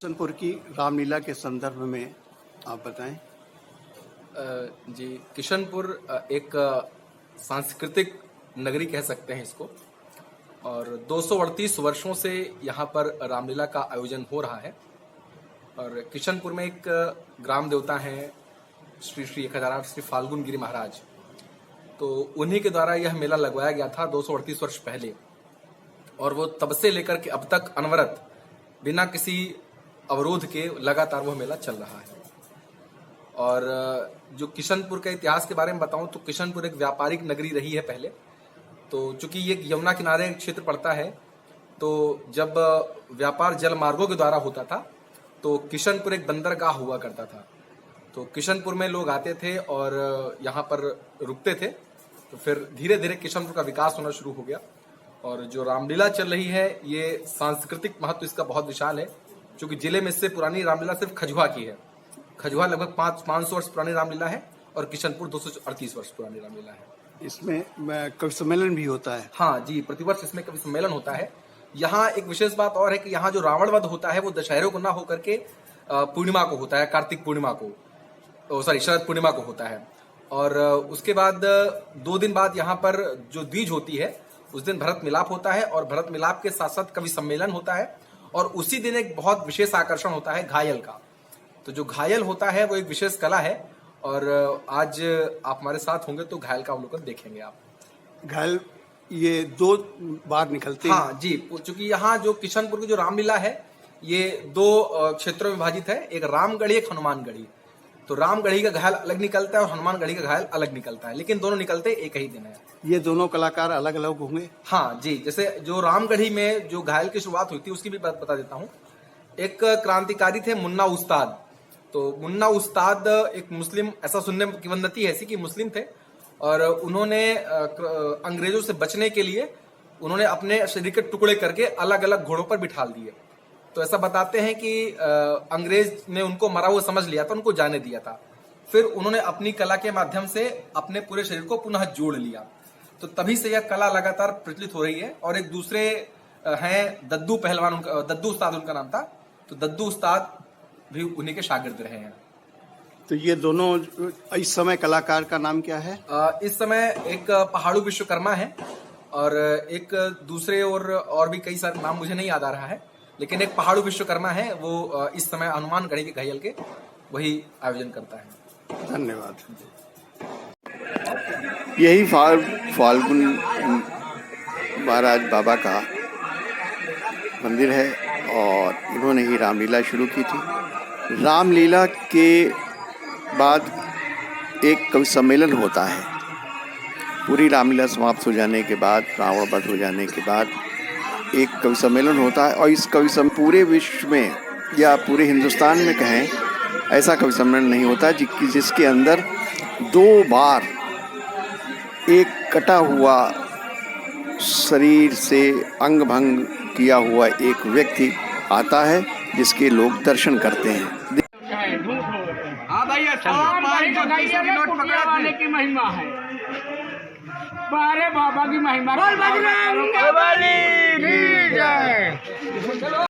किशनपुर की रामलीला के संदर्भ में आप बताएं। जी, किशनपुर एक सांस्कृतिक नगरी कह सकते हैं इसको, और 238 वर्षों से यहाँ पर रामलीला का आयोजन हो रहा है। और किशनपुर में एक ग्राम देवता हैं श्री श्री 1008 श्री फाल्गुन गिरी महाराज, तो उन्हीं के द्वारा यह मेला लगवाया गया था 238 वर्ष पहले, और वो तब से लेकर के अब तक अनवरत बिना किसी अवरोध के लगातार वह मेला चल रहा है। और जो किशनपुर के इतिहास के बारे में बताऊं तो किशनपुर एक व्यापारिक नगरी रही है पहले। तो चूंकि ये यमुना किनारे क्षेत्र पड़ता है, तो जब व्यापार जल मार्गों के द्वारा होता था तो किशनपुर एक बंदरगाह हुआ करता था। तो किशनपुर में लोग आते थे और यहाँ पर रुकते थे। तो फिर धीरे धीरे किशनपुर का विकास होना शुरू हो गया। और जो रामलीला चल रही है, ये सांस्कृतिक महत्व इसका बहुत विशाल है, क्योंकि जिले में इससे पुरानी रामलीला सिर्फ खजुआ की है। खजुआ लगभग 500 वर्ष पुरानी रामलीला है और किशनपुर 238 वर्ष पुरानी रामलीला है। इसमें कवि सम्मेलन भी होता है। हाँ जी, प्रतिवर्ष इसमें कवि सम्मेलन होता है। यहाँ एक विशेष बात और है कि यहाँ जो रावण वध होता है वो दशहरे को ना होकर के पूर्णिमा को होता है, कार्तिक पूर्णिमा को, शरद पूर्णिमा को होता है। और उसके बाद 2 दिन बाद यहाँ पर जो द्विज होती है उस दिन भरत मिलाप होता है, और भरत मिलाप के साथ साथ कवि सम्मेलन होता है। और उसी दिन एक बहुत विशेष आकर्षण होता है घायल का। तो जो घायल होता है वो एक विशेष कला है, और आज आप हमारे साथ होंगे तो घायल का अवलोकन देखेंगे आप। घायल ये 2 बार निकलते हैं। हाँ जी, चूंकि यहाँ जो किशनपुर की जो रामलीला है ये 2 क्षेत्रों में विभाजित है, एक रामगढ़ी एक हनुमानगढ़ी। तो रामगढ़ी का घायल अलग निकलता है और हनुमानगढ़ी का घायल अलग निकलता है, लेकिन दोनों निकलते एक ही दिन है। ये दोनों कलाकार अलग अलग होंगे। हाँ जी, जैसे जो रामगढ़ी में जो घायल की शुरुआत हुई थी उसकी भी बात बता देता हूँ। एक क्रांतिकारी थे मुन्ना उस्ताद। तो मुन्ना उस्ताद एक मुस्लिम, ऐसा सुनने की किंवदंती है ऐसी कि मुस्लिम थे, और उन्होंने अंग्रेजों से बचने के लिए उन्होंने अपने शरीर के टुकड़े करके अलग अलग घोड़ों पर बिठाल दिए। तो ऐसा बताते हैं कि अंग्रेज ने उनको मरा हुआ समझ लिया था, उनको जाने दिया था। फिर उन्होंने अपनी कला के माध्यम से अपने पूरे शरीर को पुनः जोड़ लिया। तो तभी से यह कला लगातार प्रचलित हो रही है। और एक दूसरे हैं दद्दू पहलवान, दद्दू उस्ताद उनका नाम था। तो दद्दू उस्ताद भी उन्हीं के शागिर्द रहे हैं। तो ये दोनों इस समय कलाकार का नाम क्या है? इस समय एक पहाड़ू विश्वकर्मा है, और एक दूसरे और भी कई सारे नाम मुझे नहीं याद आ रहा है, लेकिन एक पहाड़ू विश्वकर्मा है, वो इस समय हनुमानगढ़ी के घायल के वही आयोजन करता है। धन्यवाद। यही फाल्गुन महाराज बाबा का मंदिर है, और इन्होंने ही रामलीला शुरू की थी। रामलीला के बाद एक कवि सम्मेलन होता है। पूरी रामलीला समाप्त हो जाने के बाद, रावण वध हो जाने के बाद एक कवि सम्मेलन होता है। और इस पूरे विश्व में या पूरे हिंदुस्तान में कहें, ऐसा कवि सम्मेलन नहीं होता जिसके अंदर 2 बार एक कटा हुआ शरीर से अंग भंग किया हुआ एक व्यक्ति आता है, जिसके लोग दर्शन करते हैं। वाले की महिमा है, बारे बाबा की महिमा।